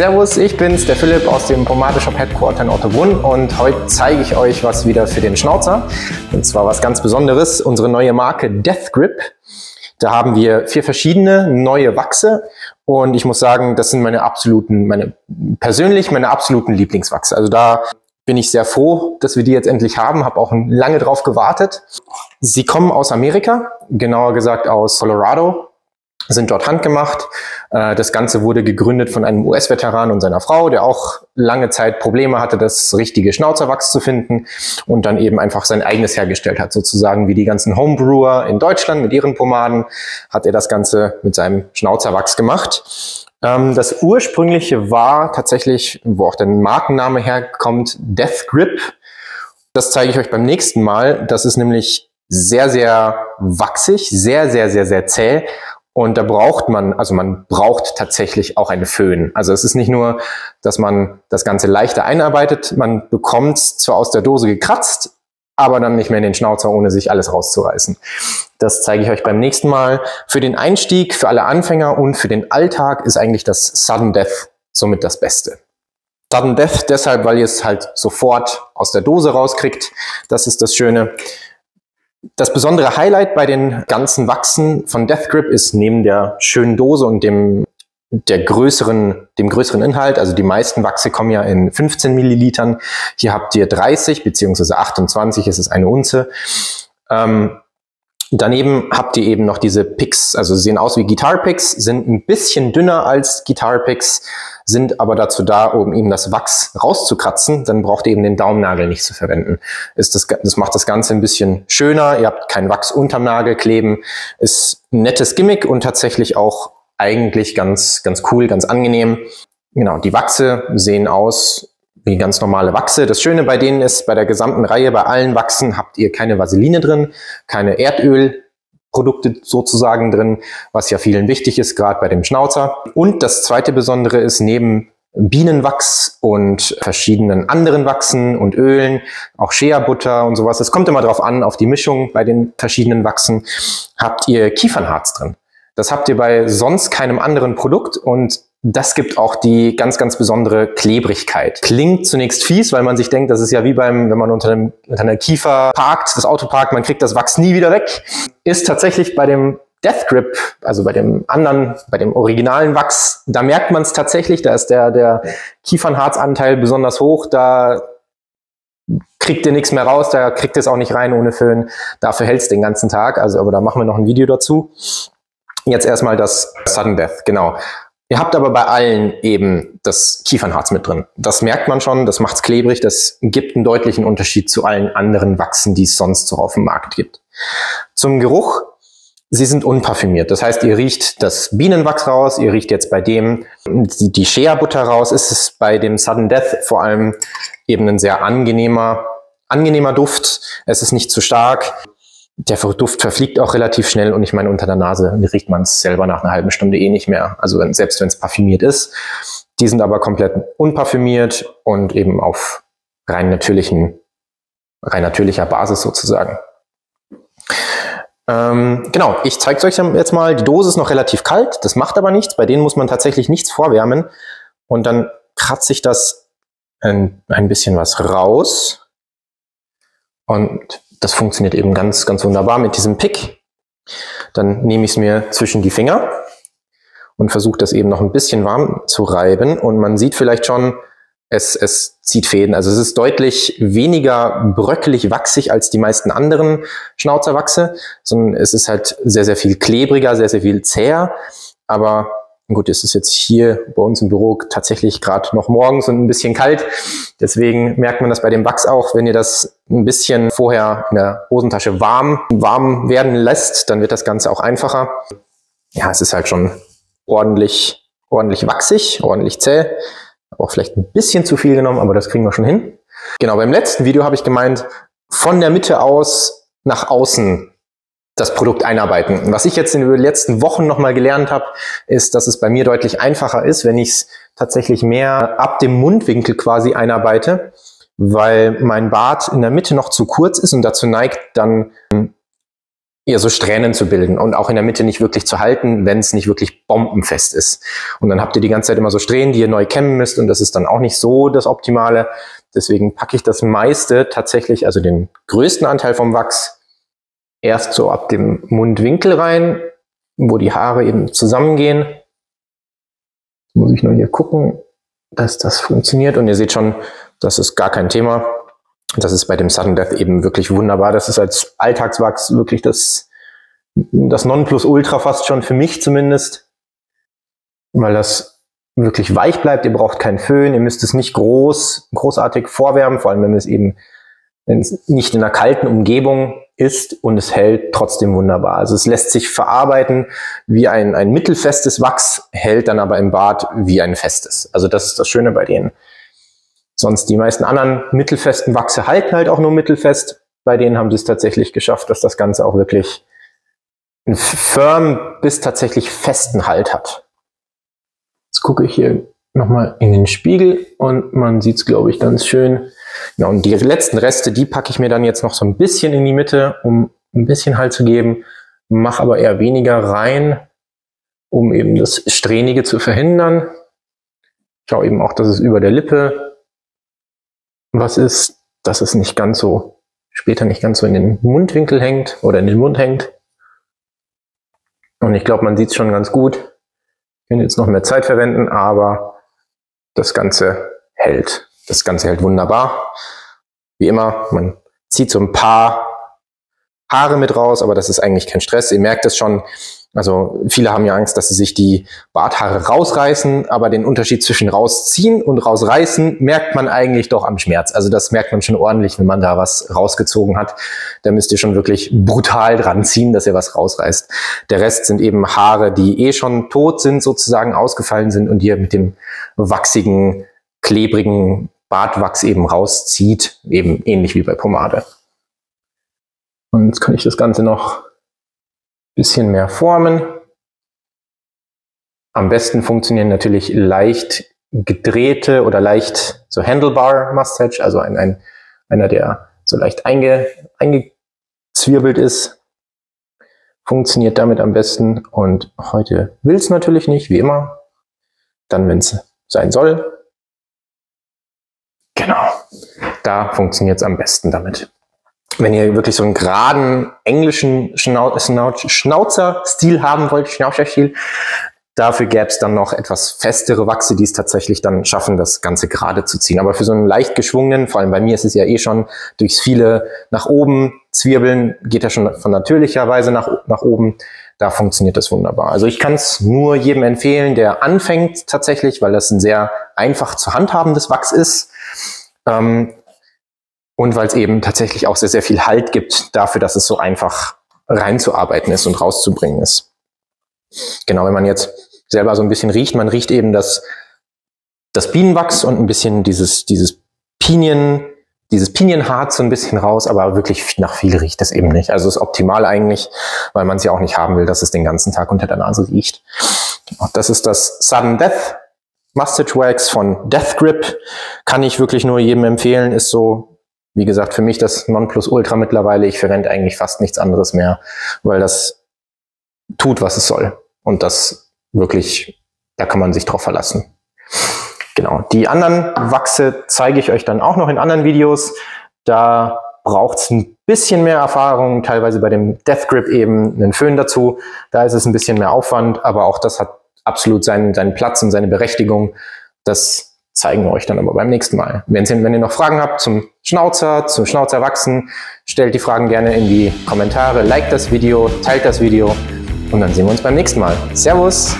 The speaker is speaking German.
Servus, ich bin's, der Philipp aus dem Pomade-Shop Headquarter in Ottobrunn und heute zeige ich euch was wieder für den Schnauzer. Und zwar was ganz Besonderes, unsere neue Marke Death Grip. Da haben wir 4 verschiedene neue Wachse und ich muss sagen, das sind meine absoluten Lieblingswachse. Also da bin ich sehr froh, dass wir die jetzt endlich haben, habe auch lange drauf gewartet. Sie kommen aus Amerika, genauer gesagt aus Colorado, sind dort handgemacht. Das Ganze wurde gegründet von einem US-Veteran und seiner Frau, der auch lange Zeit Probleme hatte, das richtige Schnauzerwachs zu finden und dann eben einfach sein eigenes hergestellt hat. Sozusagen wie die ganzen Homebrewer in Deutschland mit ihren Pomaden hat er das Ganze mit seinem Schnauzerwachs gemacht. Das ursprüngliche war tatsächlich, wo auch der Markenname herkommt, Death Grip. Das zeige ich euch beim nächsten Mal. Das ist nämlich sehr, sehr wachsig, sehr, sehr, sehr, sehr zäh. Und da braucht man braucht tatsächlich auch eine Föhn. Also es ist nicht nur, dass man das Ganze leichter einarbeitet, man bekommt es zwar aus der Dose gekratzt, aber dann nicht mehr in den Schnauzer, ohne sich alles rauszureißen. Das zeige ich euch beim nächsten Mal. Für den Einstieg, für alle Anfänger und für den Alltag ist eigentlich das Sudden Death somit das Beste. Sudden Death deshalb, weil ihr es halt sofort aus der Dose rauskriegt. Das ist das Schöne. Das besondere Highlight bei den ganzen Wachsen von Death Grip ist neben der schönen Dose und dem größeren Inhalt, also die meisten Wachse kommen ja in 15 Millilitern. Hier habt ihr 30 bzw. 28, es ist eine Unze. Daneben habt ihr eben noch diese Picks, also sie sehen aus wie Guitar Picks, sind ein bisschen dünner als Guitar Picks, sind aber dazu da, um eben das Wachs rauszukratzen. Dann braucht ihr eben den Daumennagel nicht zu verwenden. Das macht das Ganze ein bisschen schöner. Ihr habt kein Wachs unterm Nagel kleben. Ist ein nettes Gimmick und tatsächlich auch eigentlich ganz cool, ganz angenehm. Genau, die Wachse sehen aus wie ganz normale Wachse. Das Schöne bei denen ist, bei der gesamten Reihe, bei allen Wachsen habt ihr keine Vaseline drin, keine Erdölprodukte sozusagen drin, was ja vielen wichtig ist, gerade bei dem Schnauzer. Und das zweite Besondere ist, neben Bienenwachs und verschiedenen anderen Wachsen und Ölen, auch Shea-Butter und sowas, es kommt immer drauf an, auf die Mischung bei den verschiedenen Wachsen, habt ihr Kiefernharz drin. Das habt ihr bei sonst keinem anderen Produkt und das gibt auch die ganz besondere Klebrigkeit. Klingt zunächst fies, weil man sich denkt, das ist ja wie wenn man unter einer Kiefer parkt, das Auto parkt, man kriegt das Wachs nie wieder weg. Ist tatsächlich bei dem Death Grip, also bei dem originalen Wachs, da merkt man es tatsächlich, da ist der Kiefernharzanteil besonders hoch, da kriegt ihr nichts mehr raus, da kriegt ihr es auch nicht rein ohne Föhn. Dafür hält es den ganzen Tag, aber da machen wir noch ein Video dazu. Jetzt erstmal das Sudden Death, genau. Ihr habt aber bei allen eben das Kiefernharz mit drin. Das merkt man schon, das macht's klebrig, das gibt einen deutlichen Unterschied zu allen anderen Wachsen, die es sonst so auf dem Markt gibt. Zum Geruch, sie sind unparfümiert. Das heißt, ihr riecht das Bienenwachs raus, ihr riecht jetzt bei dem die Shea-Butter raus. Ist es bei dem Sudden Death vor allem eben ein sehr angenehmer Duft. Es ist nicht zu stark. Der Duft verfliegt auch relativ schnell und ich meine, unter der Nase riecht man es selber nach einer halben Stunde eh nicht mehr. Also selbst wenn es parfümiert ist. Die sind aber komplett unparfümiert und eben auf rein natürlicher Basis sozusagen. Genau, ich zeige es euch jetzt mal. Die Dose ist noch relativ kalt, das macht aber nichts. Bei denen muss man tatsächlich nichts vorwärmen. Und dann kratze ich das ein bisschen was raus. Und das funktioniert eben ganz wunderbar mit diesem Pick. Dann nehme ich es mir zwischen die Finger und versuche das eben noch ein bisschen warm zu reiben. Und man sieht vielleicht schon, es zieht Fäden. Also es ist deutlich weniger bröckelig wachsig als die meisten anderen Schnauzerwachse, sondern es ist halt sehr viel klebriger, sehr viel zäher. Aber gut, es ist jetzt hier bei uns im Büro tatsächlich gerade noch morgens und ein bisschen kalt. Deswegen merkt man das bei dem Wachs auch, wenn ihr das ein bisschen vorher in der Hosentasche warm werden lässt, dann wird das Ganze auch einfacher. Ja, es ist halt schon ordentlich wachsig, ordentlich zäh. Habe auch vielleicht ein bisschen zu viel genommen, aber das kriegen wir schon hin. Genau, beim letzten Video habe ich gemeint, von der Mitte aus nach außen das Produkt einarbeiten. Und was ich jetzt in den letzten Wochen nochmal gelernt habe, ist, dass es bei mir deutlich einfacher ist, wenn ich es tatsächlich mehr ab dem Mundwinkel quasi einarbeite, weil mein Bart in der Mitte noch zu kurz ist und dazu neigt, dann eher so Strähnen zu bilden und auch in der Mitte nicht wirklich zu halten, wenn es nicht wirklich bombenfest ist. Und dann habt ihr die ganze Zeit immer so Strähnen, die ihr neu kämmen müsst und das ist dann auch nicht so das Optimale. Deswegen packe ich das meiste tatsächlich, also den größten Anteil vom Wachs, erst so ab dem Mundwinkel rein, wo die Haare eben zusammengehen. Jetzt muss ich nur hier gucken, dass das funktioniert. Und ihr seht schon, das ist gar kein Thema. Das ist bei dem Sudden Death eben wirklich wunderbar. Das ist als Alltagswachs wirklich das Nonplusultra fast schon, für mich zumindest. Weil das wirklich weich bleibt. Ihr braucht keinen Föhn. Ihr müsst es nicht großartig vorwärmen. Vor allem, wenn es nicht in einer kalten Umgebung ist, und es hält trotzdem wunderbar. Also es lässt sich verarbeiten wie ein mittelfestes Wachs, hält dann aber im Bad wie ein festes. Also das ist das Schöne bei denen. Sonst die meisten anderen mittelfesten Wachse halten halt auch nur mittelfest. Bei denen haben sie es tatsächlich geschafft, dass das Ganze auch wirklich einen firm bis tatsächlich festen Halt hat. Jetzt gucke ich hier nochmal in den Spiegel und man sieht es, glaube ich, ganz schön. Ja, und die letzten Reste, die packe ich mir dann jetzt noch so ein bisschen in die Mitte, um ein bisschen Halt zu geben. Mache aber eher weniger rein, um eben das Strähnige zu verhindern. Schau eben auch, dass es über der Lippe was ist, dass es nicht ganz so, später nicht ganz so in den Mundwinkel hängt oder in den Mund hängt. Und ich glaube, man sieht es schon ganz gut. Ich könnte jetzt noch mehr Zeit verwenden, aber das Ganze hält. Das Ganze hält wunderbar. Wie immer, man zieht so ein paar Haare mit raus, aber das ist eigentlich kein Stress. Ihr merkt es schon. Also viele haben ja Angst, dass sie sich die Barthaare rausreißen, aber den Unterschied zwischen rausziehen und rausreißen merkt man eigentlich doch am Schmerz. Also das merkt man schon ordentlich, wenn man da was rausgezogen hat. Da müsst ihr schon wirklich brutal dran ziehen, dass ihr was rausreißt. Der Rest sind eben Haare, die eh schon tot sind, sozusagen ausgefallen sind und die ihr mit dem wachsigen, klebrigen Bartwachs eben rauszieht, eben ähnlich wie bei Pomade. Und jetzt kann ich das Ganze noch bisschen mehr formen. Am besten funktionieren natürlich leicht gedrehte oder leicht so Handlebar Mustache, also einer, der so leicht eingezwirbelt ist. Funktioniert damit am besten. Und heute will es natürlich nicht, wie immer. Dann, wenn es sein soll. Genau. Da funktioniert es am besten damit. Wenn ihr wirklich so einen geraden englischen Schnauzer-Stil haben wollt, Schnauzerstil, dafür gäbe es dann noch etwas festere Wachse, die es tatsächlich dann schaffen, das Ganze gerade zu ziehen. Aber für so einen leicht geschwungenen, vor allem bei mir ist es ja eh schon durchs viele nach oben zwirbeln, geht ja schon von natürlicherweise nach oben. Da funktioniert das wunderbar. Also ich kann es nur jedem empfehlen, der anfängt tatsächlich, weil das ein sehr einfach zu handhabendes Wachs ist. Und weil es eben tatsächlich auch sehr, sehr viel Halt gibt dafür, dass es so einfach reinzuarbeiten ist und rauszubringen ist. Genau, wenn man jetzt selber so ein bisschen riecht, man riecht eben das Bienenwachs und ein bisschen dieses Pinienharz so ein bisschen raus, aber wirklich nach viel riecht es eben nicht. Also ist optimal eigentlich, weil man es ja auch nicht haben will, dass es den ganzen Tag unter der Nase riecht. Das ist das Sudden Death Mustache Wax von Death Grip. Kann ich wirklich nur jedem empfehlen, ist so, wie gesagt, für mich das Nonplusultra mittlerweile. Ich verwende eigentlich fast nichts anderes mehr, weil das tut, was es soll. Und das wirklich, da kann man sich drauf verlassen. Genau. Die anderen Wachse zeige ich euch dann auch noch in anderen Videos. Da braucht es ein bisschen mehr Erfahrung, teilweise bei dem Death Grip eben einen Föhn dazu. Da ist es ein bisschen mehr Aufwand, aber auch das hat absolut seinen Platz und seine Berechtigung. Das zeigen wir euch dann aber beim nächsten Mal. Wenn ihr noch Fragen habt zum Schnauzerwachsen, stellt die Fragen gerne in die Kommentare, liked das Video, teilt das Video und dann sehen wir uns beim nächsten Mal. Servus!